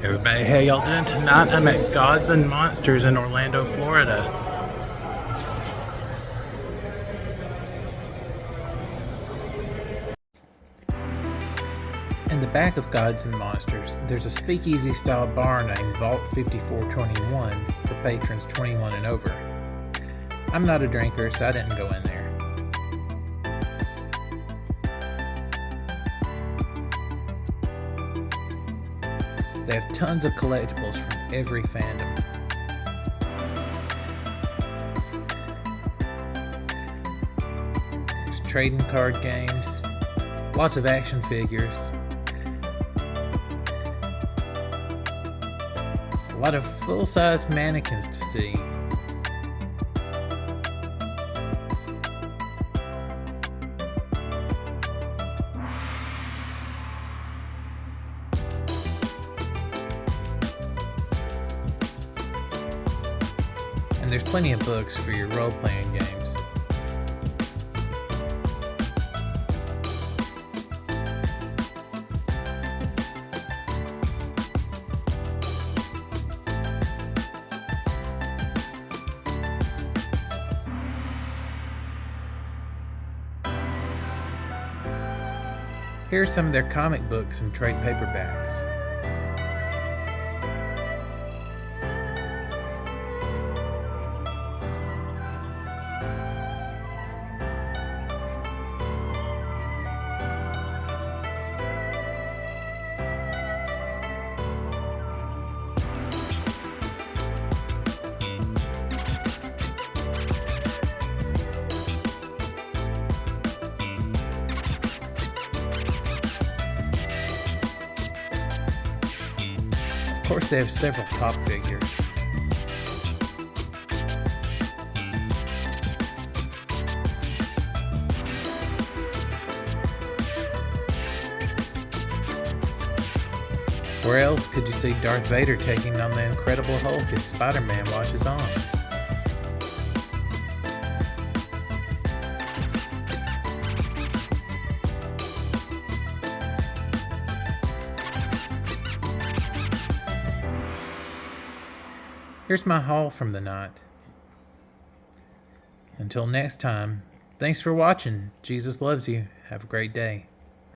Everybody, how y'all doing tonight? I'm at Gods and Monsters in Orlando, Florida. In the back of Gods and Monsters, there's a speakeasy style bar named Vault 5421 for patrons 21 and over. I'm not a drinker, so I didn't go in there. They have tons of collectibles from every fandom. There's trading card games, lots of action figures, a lot of full-size mannequins to see. And there's plenty of books for your role-playing games. Here are some of their comic books and trade paperbacks. Of course, they have several pop figures. Where else could you see Darth Vader taking on the Incredible Hulk as Spider-Man watches on? Here's my haul from the night. Until next time, thanks for watching. Jesus loves you. Have a great day.